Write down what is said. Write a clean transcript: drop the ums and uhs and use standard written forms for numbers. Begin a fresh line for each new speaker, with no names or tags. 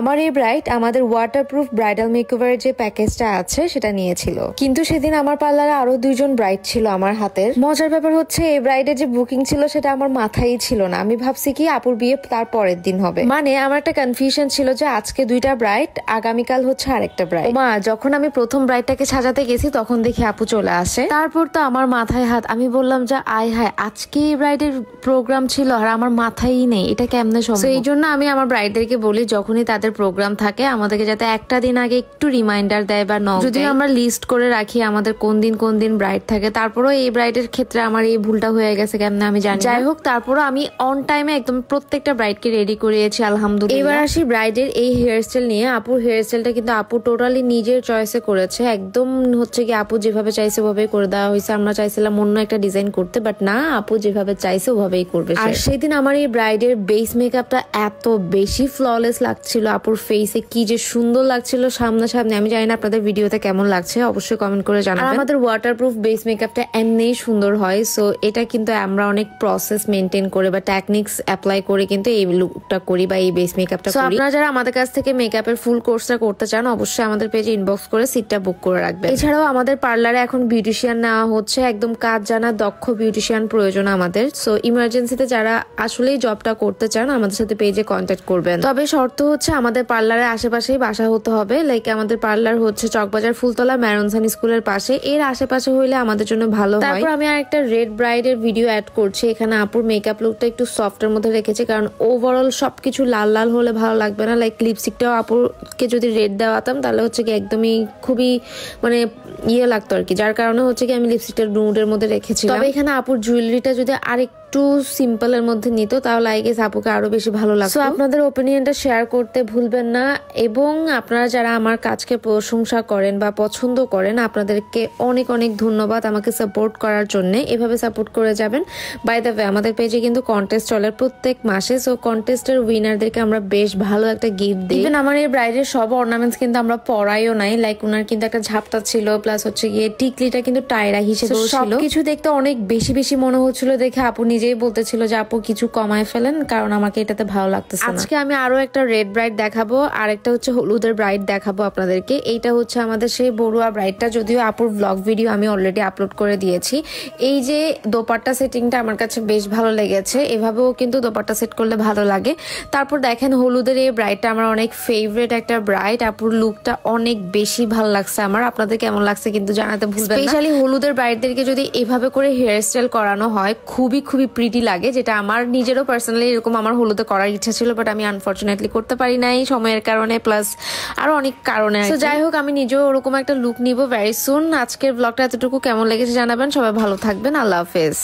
আমার এই ব্রাইড আমাদের ওয়াটারপ্রুফ ব্রাইডাল মেকওভারের যে প্যাকেজটা আছে সেটা নিয়েছিল, কিন্তু সেদিন আমার পার্লারে আরো দুইজন ব্রাইড ছিল আমার হাতের। মজার ব্যাপার হচ্ছে এই ব্রাইডের যে বুকিং ছিল সেটা আমার মাথায় ছিল না। আমি ভাবছি কি আপুর বিয়ে তার পরের দিন হবে, মানে আমার একটা কনফিউশন ছিল যে আজকে দুইটা ব্রাইড, আগামীকাল হচ্ছে আরেকটা ব্রাইড। মা যখন আমি প্রথম ব্রাইডটাকে সাজাতে গেছি তখন দেখি আপু চলে আসে। তারপর তো আমার মাথায় হাত, আমি বললাম যে আয় হায় আজকে এই ব্রাইডের প্রোগ্রাম ছিল আর আমার মাথায় নেই, এটা কেমনে সম্ভব। এই জন্য আমি আমার ব্রাইডদেরকে বলি যখনই তাদের প্রোগ্রাম থাকে আমাদেরকে যাতে একটা দিন আগে একটু রিমাইন্ডার দেয় বা নক দেয়। যদিও আমরা লিস্ট করে রাখি আমাদের কোন দিন ব্রাইড থাকে, তারপরও এই ব্রাইডের ক্ষেত্রে আমার এই ভুলটা হয়ে গেছে কেমনে আমি জানি। যাই হোক, তারপরও আমি অন টাইমে একদম প্রত্যেকটা ব্রাইডকে রেডি করিয়েছি আলহামদুলিল্লাহ। এবার আসি ব্রাইডের এই হেয়ার স্টাইল নিয়ে। আপুর হেয়ার স্টাইলটা কিন্তু আপু টোটালি নিজের চয়েসে করেছে, একদম হচ্ছে কি আপু যেভাবে চাইছে ওভাবেই করে দেওয়া হয়েছে। আমরা চাইছিলাম অন্য একটা ডিজাইন করতে, বাট না, আপু যেভাবে চাইছে ওভাবেই করবে। আর সেদিন আমার এই ব্রাইডের বেস মেকআপটা এত বেশি ফ্ললেস লাগছিল, আপুর ফেসে কি যে সুন্দর লাগছিল সামনাসামনি। আমি জানি না আপনাদের ভিডিওতে কেমন লাগছে, অবশ্যই কমেন্ট করে জানাবেন। আমাদের ওয়াটারপ্রুফ বেস মেকআপটা এমনিই সুন্দর হয়, সো এটা কিন্তু আমরা অনেক প্রসেস মেনটেন করে বা টেকনিক্স অ্যাপ্লাই করে কিন্তু এই লুকটা করি বা এই বেস মেকআপটা করি। আপনারা যারা আমাদের কাছ থেকে মেকআপের ফুল কোর্সটা করতে চান অবশ্যই আমাদের পেজে ইনবক্স করে সিটটা বুক করে রাখবেন। এছাড়াও আমাদের পার্লারে এখন বিউটিশিয়ান নেওয়া হচ্ছে, একদম কাজ জানা দক্ষ বিউটিশিয়ান প্রয়োজন আমাদের। সো ইমার্জেন্সিতে যারা আসলেই জবটা করতে চান আমাদের সাথে পেজে কন্ট্যাক্ট করবেন। তবে শর্ত হচ্ছে আমাদের পার্লারের আশেপাশেই বাসা হতে হবে। লাইক আমাদের পার্লার হচ্ছে চকবাজার ফুলতলা ম্যারনসান স্কুলের পাশে, এর আশেপাশে হইলে আমাদের জন্য ভালো হয়। তারপর আমি আরেকটা রেড ব্রাইডের ভিডিও অ্যাড করছি। এখানে আপুর মেকআপ লুকটা একটু সফটের মধ্যে রেখেছি, কারণ ওভারঅল সবকিছু লাল লাল হলে ভালো লাগবে না। লাইক লিপস্টিকটাও আপুরকে যদি রেড দেওয়াতাম তাহলে হচ্ছে কি একদমই খুবই মানে ইয়ে লাগতো আর কি, যার কারণে হচ্ছে কি আমি লিপস্টিকটা নুডের মধ্যে রেখেছি। তবে এখানে আপুর জুয়েলারিটা যদি আরেকটু সিম্পলের মধ্যে নিত তাহলে আই গেস আপুকে আরো বেশি ভালো লাগতো। আপনাদের ওপিনিয়নটা শেয়ার করতে ভুলবেন না, এবং আপনারা যারা আমার কাজকে প্রশংসা করেন বা পছন্দ করেন আপনাদেরকে অনেক অনেক ধন্যবাদ আমাকে সাপোর্ট করার জন্য। এভাবে সাপোর্ট করে যাবেন। বাই দ্য ওয়ে আমাদের পেজে কিন্তু কন্টেস্ট চলে প্রত্যেক মাসে, সো কন্টেস্টের উইনারদেরকে আমরা বেশ ভালো একটা গিফট দিই। ইভেন আমার এই ব্রাইডের সব অর্নামেন্টস কিন্তু আমরা পরাইও নাই। লাইক ওনার কিন্তু একটা ঝাপটা ছিল, প্লাস হচ্ছে গিয়ে টিকলিটা কিন্তু টায়রা হিসেবে ছিল। সবকিছু দেখতে অনেক বেশি বেশি মনে হচ্ছিল দেখে আপু নিজেই বলতেছিল যে আপু কিছু কমায় ফেলেন, কারণ আমাকে এটাতে ভালো লাগতেছে না। আজকে আমি আরো একটা রেড ব্রাইড দেখাবো, আর একটা হচ্ছে হলুদের ব্রাইড দেখাবো আপনাদেরকে। এইটা হচ্ছে আমাদের সেই বড়ুয়া ব্রাইডটা, যদিও আপুর ব্লগ ভিডিও আমি অলরেডি আপলোড করে দিয়েছি। এই যে দোপাট্টা সেটিংটা আমার কাছে বেশ ভালো লেগেছে, এভাবেও কিন্তু দোপাট্টা সেট করলে ভালো লাগে। তারপর দেখেন হলুদের এই ব্রাইডটা আমার অনেক ফেভারিট একটা ব্রাইড। আপুর লুকটা অনেক বেশি ভালো লাগছে আমার, আপনাদের কেমন লাগছে কিন্তু জানাতে ভুলবেন না। স্পেশালি হলুদের ব্রাইডদেরকে যদি এভাবে করে হেয়ার স্টাইল করানো হয় খুবই খুবই প্রিটি লাগে, যেটা আমার নিজেরও পার্সোনালি এরকম আমার হলুদে করার ইচ্ছা ছিল, বাট আমি আনফরচুনেটলি করতে পারি নাই সময়ের কারণে, প্লাস আরো অনেক কারণে। তো যাই হোক, আমি নিজেও ওরকম একটা লুক নিব ভেরি সুন। আজকের ব্লগটা এতটুকু, কেমন লেগেছে জানাবেন। সবাই ভালো থাকবেন, আল্লাহ হাফেজ।